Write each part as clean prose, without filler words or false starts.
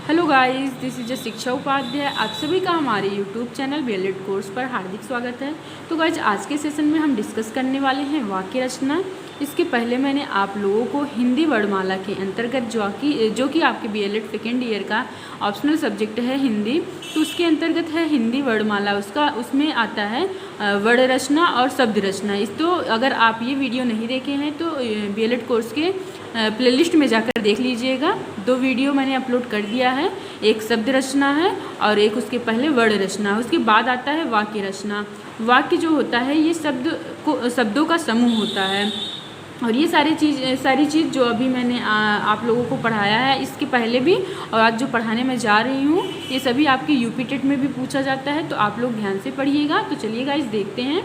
Hello guys, this is शिक्षा उपाध्याय। आप सभी का हमारे यूट्यूब चैनल बीएलएड कोर्स पर हार्दिक स्वागत है। तो गाइस, आज के सेशन में हम डिस्कस करने वाले हैं वाक्य रचना। इसके पहले मैंने आप लोगों को हिंदी वर्णमाला के अंतर्गत जो कि आपके बीएलएड सेकेंड ईयर का ऑप्शनल सब्जेक्ट है हिंदी, तो उसके अंतर्गत है हिंदी वर्णमाला। उसमें आता है वर्ण रचना और शब्द रचना। तो अगर आप ये वीडियो नहीं देखे हैं तो बीएलएड कोर्स के प्लेलिस्ट में जाकर देख लीजिएगा। 2 वीडियो मैंने अपलोड कर दिया है, एक शब्द रचना है और एक उसके पहले वर्ण रचना है। उसके बाद आता है वाक्य रचना। वाक्य जो होता है ये शब्दों का समूह होता है। और ये सारी चीज़ जो अभी मैंने आप लोगों को पढ़ाया है इसके पहले भी और आज जो पढ़ाने में जा रही हूँ, ये सभी आपके यूपी टेट में भी पूछा जाता है, तो आप लोग ध्यान से पढ़िएगा। तो चलिए गाइस देखते हैं।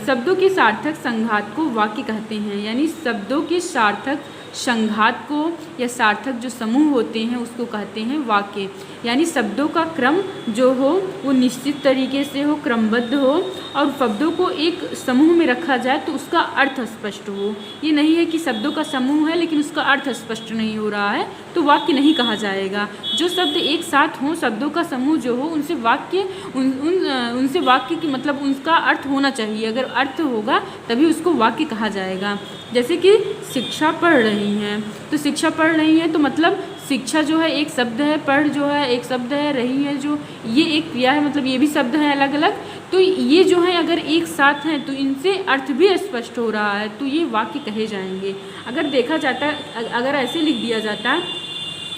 शब्दों के सार्थक संघात को वाक्य कहते हैं। यानी शब्दों के सार्थक संघात को या सार्थक जो समूह होते हैं उसको कहते हैं वाक्य। यानी शब्दों का क्रम जो हो वो निश्चित तरीके से हो, क्रमबद्ध हो और शब्दों को एक समूह में रखा जाए तो उसका अर्थ स्पष्ट हो। ये नहीं है कि शब्दों का समूह है लेकिन उसका अर्थ स्पष्ट नहीं हो रहा है तो वाक्य नहीं कहा जाएगा। जो शब्द एक साथ हों, शब्दों का समूह जो हो, उनसे वाक्य की मतलब उनका अर्थ होना चाहिए। अगर अर्थ होगा तभी उसको वाक्य कहा जाएगा। जैसे कि शिक्षा पढ़ रही हैं, तो शिक्षा पढ़ रही हैं तो मतलब शिक्षा जो है एक शब्द है, पढ़ जो है एक शब्द है, रही है जो ये एक क्रिया है, मतलब ये भी शब्द हैं अलग अलग। तो ये जो है अगर एक साथ हैं तो इनसे अर्थ भी स्पष्ट हो रहा है तो ये वाक्य कहे जाएंगे। अगर देखा जाता है, अगर ऐसे लिख दिया जाता है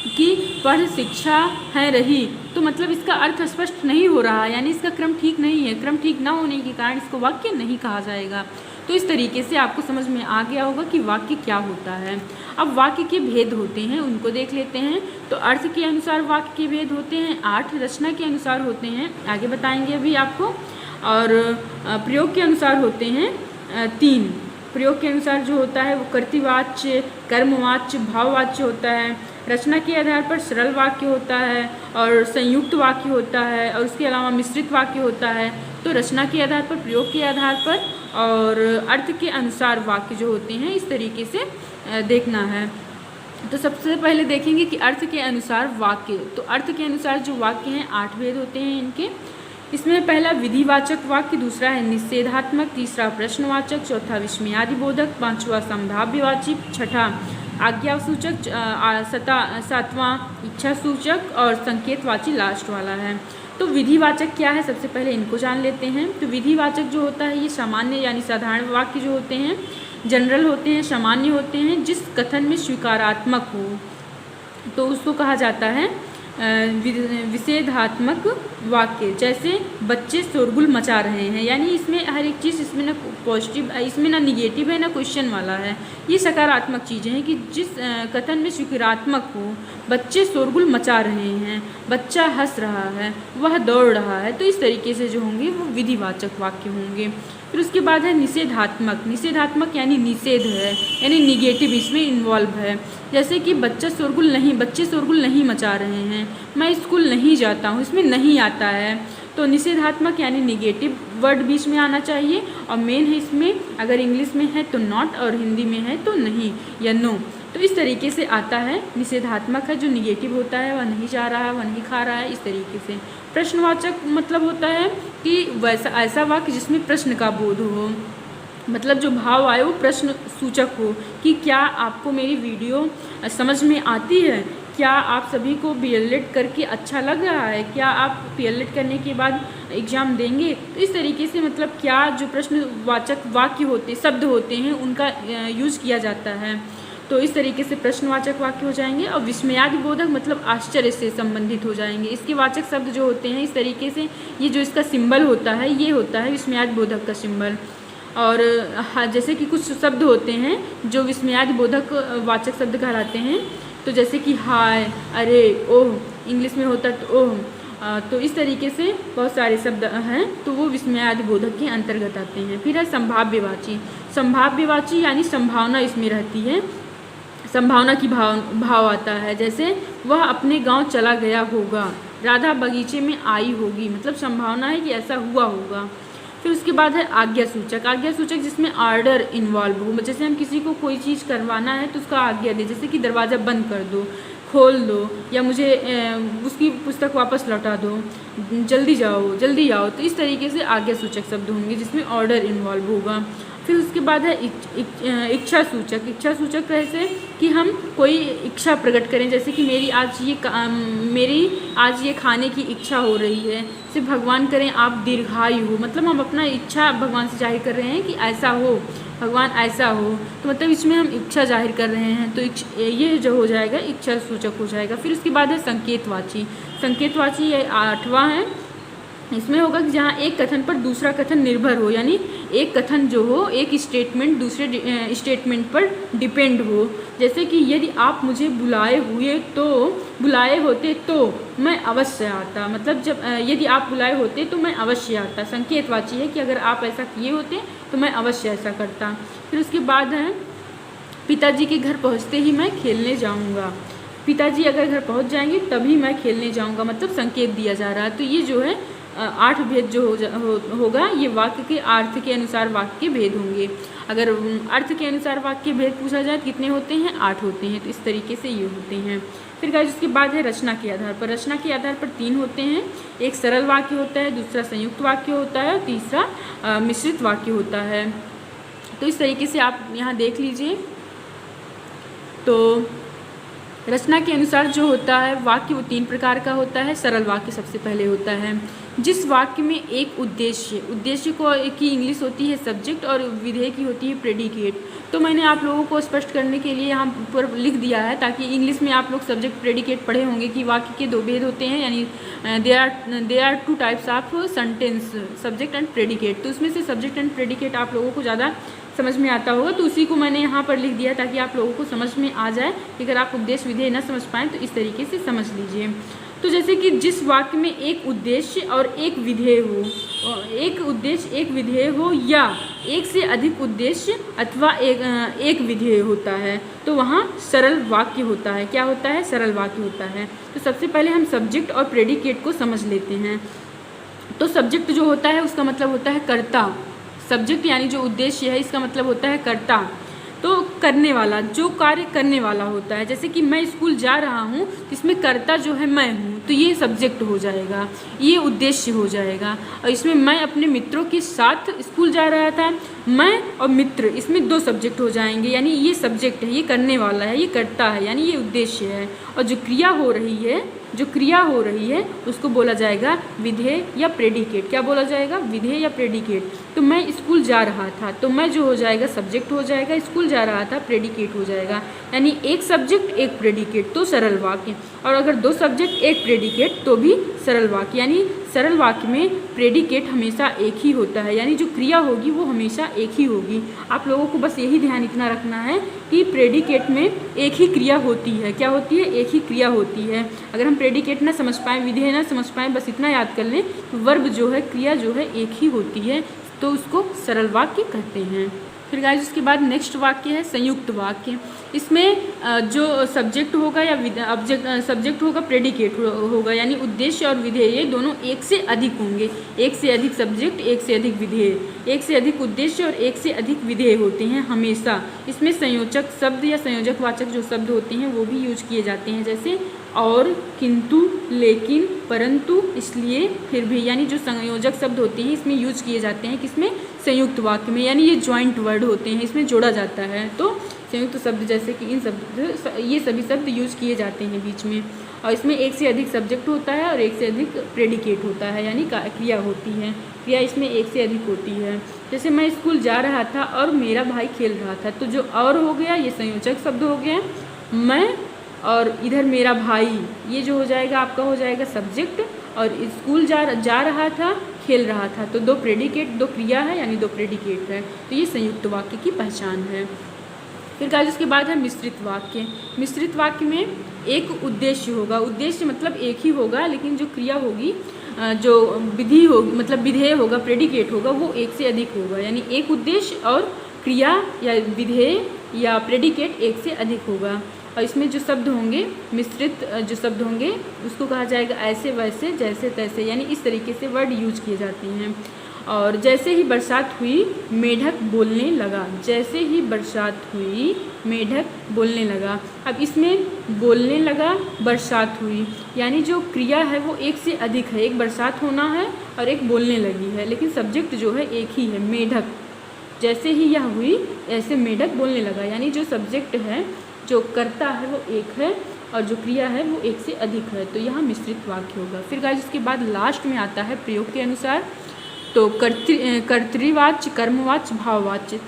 कि पढ़ शिक्षा है रही, तो मतलब इसका अर्थ स्पष्ट नहीं हो रहा है, यानी इसका क्रम ठीक नहीं है। क्रम ठीक ना होने के कारण इसको वाक्य नहीं कहा जाएगा। तो इस तरीके से आपको समझ में आ गया होगा कि वाक्य क्या होता है। अब वाक्य के भेद होते हैं, उनको देख लेते हैं। तो अर्थ के अनुसार वाक्य के भेद होते हैं 8, रचना के अनुसार होते हैं, आगे बताएंगे अभी आपको, और प्रयोग के अनुसार होते हैं 3। प्रयोग के अनुसार जो होता है वो कर्तृवाच्य, कर्मवाच्य, भाववाच्य होता है। रचना के आधार पर सरल वाक्य होता है और संयुक्त वाक्य होता है, और उसके अलावा मिश्रित वाक्य होता है। तो रचना के आधार पर, प्रयोग के आधार पर और अर्थ के अनुसार वाक्य जो होते हैं, इस तरीके से देखना है। तो सबसे पहले देखेंगे कि अर्थ के अनुसार वाक्य। तो अर्थ के अनुसार जो वाक्य हैं 8 भेद होते हैं इनके। इसमें पहला विधिवाचक वाक्य, दूसरा है निषेधात्मक, तीसरा प्रश्नवाचक, चौथा विस्मयादिबोधक, 5वां संभाव्यवाची, 6ठा आज्ञासूचक, 7वां इच्छासूचक और संकेतवाची लास्ट वाला है। तो विधिवाचक क्या है, सबसे पहले इनको जान लेते हैं। तो विधिवाचक जो होता है ये सामान्य यानी साधारण वाक्य जो होते हैं, जनरल होते हैं, सामान्य होते हैं, जिस कथन में स्वीकारात्मक हो तो उसको कहा जाता है विषेधात्मक वाक्य। जैसे बच्चे शोरगुल मचा रहे हैं, यानी इसमें हर एक चीज़, इसमें ना पॉजिटिव, इसमें ना निगेटिव है ना क्वेश्चन वाला है, ये सकारात्मक चीज़ें हैं कि जिस कथन में स्वीकारात्मक हो। बच्चे शोरगुल मचा रहे हैं, बच्चा हंस रहा है, वह दौड़ रहा है, तो इस तरीके से जो होंगे वो विधिवाचक वाक्य होंगे। फिर उसके बाद है निषेधात्मक। निषेधात्मक यानी निषेध है, यानी निगेटिव इसमें इन्वॉल्व है। जैसे कि बच्चे शोरगुल नहीं मचा रहे हैं, मैं स्कूल नहीं जाता हूँ, इसमें नहीं आता है। तो निषेधात्मक यानी निगेटिव वर्ड बीच में आना चाहिए, और मेन है इसमें, अगर इंग्लिश में है तो नॉट और हिंदी में है तो नहीं या नो। तो इस तरीके से आता है। निषेधात्मक है, जो निगेटिव होता है, वह नहीं जा रहा है, वह नहीं खा रहा है, इस तरीके से। प्रश्नवाचक मतलब होता है कि ऐसा वाक्य जिसमें प्रश्न का बोध हो, मतलब जो भाव आए वो प्रश्न सूचक हो कि क्या आपको मेरी वीडियो समझ में आती है, क्या आप सभी को बीएलएड करके अच्छा लग रहा है, क्या आप बीएलएड करने के बाद एग्ज़ाम देंगे। तो इस तरीके से मतलब क्या जो प्रश्नवाचक वाक्य होते, शब्द होते हैं, उनका यूज़ किया जाता है। तो इस तरीके से प्रश्नवाचक वाक्य हो जाएंगे। और विस्मयादिबोधक मतलब आश्चर्य से संबंधित हो जाएंगे। इसके वाचक शब्द जो होते हैं इस तरीके से, ये जो इसका सिंबल होता है ये होता है विस्मयादिबोधक का सिंबल। और हाँ, जैसे कि कुछ शब्द होते हैं जो विस्मयादिबोधक वाचक शब्द कहलाते हैं, तो जैसे कि हाय, अरे, ओह, इंग्लिश में होता है तो ओह। तो इस तरीके से बहुत सारे शब्द हैं, तो वो विस्मयादिबोधक के अंतर्गत आते हैं। फिर है संभाव्यवाची। संभाव्यवाची यानी संभावना इसमें रहती है, संभावना की भाव आता है। जैसे वह अपने गांव चला गया होगा, राधा बगीचे में आई होगी, मतलब संभावना है कि ऐसा हुआ होगा। फिर उसके बाद है आज्ञा सूचक। आज्ञा सूचक जिसमें ऑर्डर इन्वॉल्व हो, जैसे हम किसी को कोई चीज़ करवाना है तो उसका आज्ञा दे, जैसे कि दरवाज़ा बंद कर दो, खोल दो, या मुझे उसकी पुस्तक वापस लौटा दो, जल्दी जाओ, जल्दी आओ। तो इस तरीके से आज्ञासूचक शब्द होंगे जिसमें ऑर्डर इन्वॉल्व होगा। फिर उसके बाद है इच्छा सूचक। इच्छा सूचक कैसे कि हम कोई इच्छा प्रकट करें, जैसे कि मेरी आज ये खाने की इच्छा हो रही है, सिर्फ भगवान करें आप दीर्घायु हो, मतलब हम अपना इच्छा भगवान से जाहिर कर रहे हैं कि ऐसा हो, भगवान ऐसा हो, तो मतलब इसमें हम इच्छा जाहिर कर रहे हैं, तो ये जो हो जाएगा इच्छा सूचक हो जाएगा। फिर उसके बाद है संकेतवाची। संकेतवाची ये 8वां है। इसमें होगा कि जहाँ एक कथन पर दूसरा कथन निर्भर हो, यानी एक कथन जो हो, एक स्टेटमेंट दूसरे स्टेटमेंट पर डिपेंड हो। जैसे कि यदि आप मुझे बुलाए होते तो मैं अवश्य आता, मतलब जब यदि आप बुलाए होते तो मैं अवश्य आता। संकेतवाची है कि अगर आप ऐसा किए होते तो मैं अवश्य ऐसा करता। फिर उसके बाद है पिताजी के घर पहुँचते ही मैं खेलने जाऊँगा। पिताजी अगर घर पहुँच जाएंगे तभी मैं खेलने जाऊँगा, मतलब संकेत दिया जा रहा है। तो ये जो है 8 भेद जो होगा, ये वाक्य के अर्थ के अनुसार वाक्य के भेद होंगे। अगर अर्थ के अनुसार वाक्य के भेद पूछा जाए तो कितने होते हैं? 8 होते हैं। तो इस तरीके से ये होते हैं। फिर गाइस उसके बाद है रचना के आधार पर। रचना के आधार पर 3 होते हैं। एक सरल वाक्य होता है, दूसरा संयुक्त वाक्य होता है और तीसरा मिश्रित वाक्य होता है। तो इस तरीके से आप यहाँ देख लीजिए। तो रचना के अनुसार जो होता है वाक्य वो 3 प्रकार का होता है। सरल वाक्य सबसे पहले होता है जिस वाक्य में एक उद्देश्य की इंग्लिश होती है सब्जेक्ट और विधेय की होती है प्रेडिकेट। तो मैंने आप लोगों को स्पष्ट करने के लिए यहाँ पर लिख दिया है ताकि इंग्लिश में आप लोग सब्जेक्ट प्रेडिकेट पढ़े होंगे कि वाक्य के 2 भेद होते हैं, यानी there are 2 types of sentence, subject and predicate. तो उसमें से सब्जेक्ट एंड प्रेडिकेट आप लोगों को ज़्यादा समझ में आता होगा, तो उसी को मैंने यहाँ पर लिख दिया ताकि आप लोगों को समझ में आ जाए। अगर आप उद्देश्य विधेय न समझ पाएँ तो इस तरीके से समझ लीजिए। तो जैसे कि जिस वाक्य में एक उद्देश्य और एक विधेय हो, एक उद्देश्य एक विधेय हो या एक से अधिक उद्देश्य अथवा एक विधेय होता है तो वहाँ सरल वाक्य होता है। क्या होता है? सरल वाक्य होता है। तो सबसे पहले हम सब्जेक्ट और प्रेडिकेट को समझ लेते हैं। तो सब्जेक्ट जो होता है उसका मतलब होता है कर्ता। सब्जेक्ट यानी जो उद्देश्य है इसका मतलब होता है कर्ता, तो करने वाला, जो कार्य करने वाला होता है। जैसे कि मैं स्कूल जा रहा हूँ, इसमें कर्ता जो है मैं हूँ, तो ये सब्जेक्ट हो जाएगा, ये उद्देश्य हो जाएगा। और इसमें मैं अपने मित्रों के साथ स्कूल जा रहा था, मैं और मित्र, इसमें 2 सब्जेक्ट हो जाएंगे, यानी ये सब्जेक्ट है, ये करने वाला है, ये कर्ता है, यानी ये उद्देश्य है। और जो क्रिया हो रही है उसको बोला जाएगा विधेय या प्रेडिकेट। क्या बोला जाएगा? विधेय या प्रेडिकेट। तो मैं स्कूल जा रहा था, तो मैं जो हो जाएगा सब्जेक्ट हो जाएगा, स्कूल जा रहा था प्रेडिकेट हो जाएगा। यानी एक सब्जेक्ट एक प्रेडिकेट तो सरल वाक्य, और अगर 2 सब्जेक्ट एक प्रेडिकेट तो भी सरल वाक्य। यानी सरल वाक्य में प्रेडिकेट हमेशा एक ही होता है, यानी जो क्रिया होगी वो हमेशा एक ही होगी। आप लोगों को बस यही ध्यान इतना रखना है कि प्रेडिकेट में एक ही क्रिया होती है। क्या होती है? एक ही क्रिया होती है। अगर हम प्रेडिकेट ना समझ पाएँ, विधेय ना समझ पाएँ, बस इतना याद कर लें तो वर्ब जो है, क्रिया जो है एक ही होती है, तो उसको सरल वाक्य कहते हैं। फिर गाइस उसके बाद नेक्स्ट वाक्य है संयुक्त वाक्य। इसमें जो सब्जेक्ट होगा या सब्जेक्ट होगा, प्रेडिकेट होगा, यानी उद्देश्य और विधेय ये दोनों एक से अधिक होंगे। एक से अधिक सब्जेक्ट, एक से अधिक विधेय, एक से अधिक उद्देश्य और एक से अधिक विधेय होते हैं हमेशा। इसमें संयोजक शब्द या संयोजक वाचक जो शब्द होते हैं वो भी यूज किए जाते हैं, जैसे और, किंतु, लेकिन, परंतु, इसलिए, फिर भी, यानी जो संयोजक शब्द होते हैं इसमें यूज किए जाते हैं। किसमें? संयुक्त वाक्य में, यानी ये जॉइंट वर्ड होते हैं, इसमें जोड़ा जाता है। तो संयुक्त शब्द जैसे कि ये सभी शब्द यूज किए जाते हैं बीच में। और इसमें एक से अधिक सब्जेक्ट होता है और एक से अधिक प्रेडिकेट होता है, यानी क्रिया होती है। क्रिया इसमें एक से अधिक होती है। जैसे मैं स्कूल जा रहा था और मेरा भाई खेल रहा था, तो जो और हो गया ये संयोजक शब्द हो गया। मैं और इधर मेरा भाई, ये जो हो जाएगा आपका हो जाएगा सब्जेक्ट, और स्कूल जा रहा था, खेल रहा था, तो 2 प्रेडिकेट, 2 क्रिया है, यानी 2 प्रेडिकेट है। तो ये संयुक्त वाक्य की पहचान है। फिर गाइस उसके बाद है मिश्रित वाक्य। मिश्रित वाक्य में एक उद्देश्य होगा, उद्देश्य मतलब एक ही होगा, लेकिन जो क्रिया होगी, जो विधि होगी, मतलब विधेय होगा, प्रेडिकेट होगा, वो एक से अधिक होगा। यानी एक उद्देश्य और क्रिया या विधेय या प्रेडिकेट एक से अधिक होगा। और इसमें जो शब्द होंगे, मिश्रित जो शब्द होंगे, उसको कहा जाएगा ऐसे वैसे जैसे तैसे, यानी इस तरीके से वर्ड यूज किए जाते हैं। और जैसे ही बरसात हुई मेढक बोलने लगा। जैसे ही बरसात हुई मेढक बोलने लगा। अब इसमें बोलने लगा, बरसात हुई, यानी जो क्रिया है वो एक से अधिक है। एक बरसात होना है और एक बोलने लगी है, लेकिन सब्जेक्ट जो है एक ही है, मेढक। जैसे ही यह हुई ऐसे मेढक बोलने लगा, यानी जो सब्जेक्ट है, जो कर्ता है वो एक है और जो क्रिया है वो एक से अधिक है, तो यहाँ मिश्रित वाक्य होगा। फिर गाइस इसके बाद लास्ट में आता है प्रयोग के अनुसार। तो कर्तृवाच्य, कर्मवाच्य, भाववाच्य।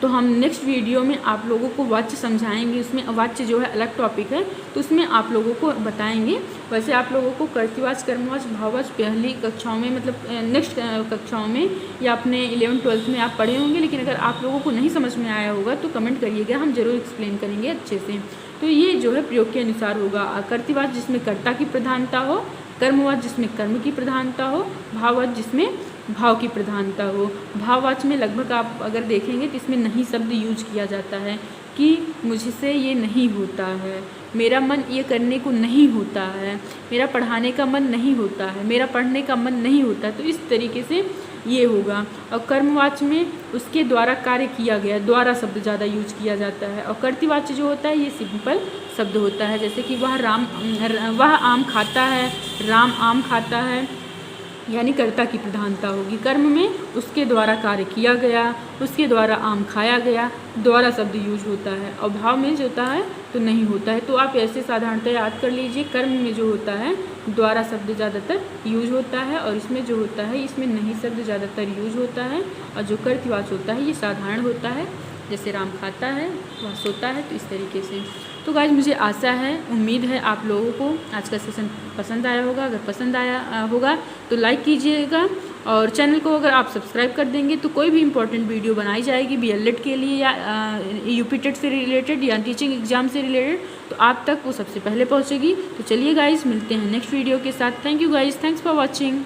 तो हम नेक्स्ट वीडियो में आप लोगों को वाच्य समझाएंगे, उसमें वाच्य जो है अलग टॉपिक है, तो उसमें आप लोगों को बताएंगे। वैसे आप लोगों को कर्तृवाच्य, कर्मवाच्य, भाववाच्य पहली कक्षाओं में, मतलब नेक्स्ट कक्षाओं में या अपने 11th-12th में आप पढ़े होंगे, लेकिन अगर आप लोगों को नहीं समझ में आया होगा तो कमेंट करिएगा, हम ज़रूर एक्सप्लेन करेंगे अच्छे से। तो ये जो है प्रयोग के अनुसार होगा। कर्तृवाच्य जिसमें कर्ता की प्रधानता हो, कर्मवाच्य जिसमें कर्म की प्रधानता हो, भाववाच्य जिसमें भाव की प्रधानता हो। भाववाच्य में लगभग आप अगर देखेंगे तो इसमें नहीं शब्द यूज किया जाता है कि मुझसे ये नहीं होता है, मेरा मन ये करने को नहीं होता है, मेरा पढ़ाने का मन नहीं होता है, मेरा पढ़ने का मन नहीं होता है, तो इस तरीके से ये होगा। और कर्मवाच्य में उसके द्वारा कार्य किया गया, द्वारा शब्द ज़्यादा यूज किया जाता है। और कर्तृवाच्य जो होता है ये सिंपल शब्द होता है, जैसे कि वह आम खाता है, राम आम खाता है, यानी कर्ता की प्रधानता होगी। कर्म में उसके द्वारा कार्य किया गया, उसके द्वारा आम खाया गया, द्वारा शब्द यूज होता है। और भाव में जो होता है तो नहीं होता है। तो आप ऐसे साधारणतः याद कर लीजिए, कर्म में जो होता है द्वारा शब्द ज़्यादातर यूज होता है, और इसमें जो होता है इसमें नहीं शब्द ज़्यादातर यूज होता है। और जो कर्तृवाच्य होता है ये साधारण होता है, जैसे राम खाता है, वह सोता है, तो इस तरीके से। तो गाइस मुझे आशा है, उम्मीद है आप लोगों को आज का सेशन पसंद आया होगा। अगर पसंद आया होगा तो लाइक कीजिएगा, और चैनल को अगर आप सब्सक्राइब कर देंगे तो कोई भी इंपॉर्टेंट वीडियो बनाई जाएगी BLED के लिए या UP टेट से रिलेटेड या टीचिंग एग्जाम से रिलेटेड, तो आप तक वो सबसे पहले पहुँचेगी। तो चलिए गाइस मिलते हैं नेक्स्ट वीडियो के साथ। Thank you guys, thanks for watching.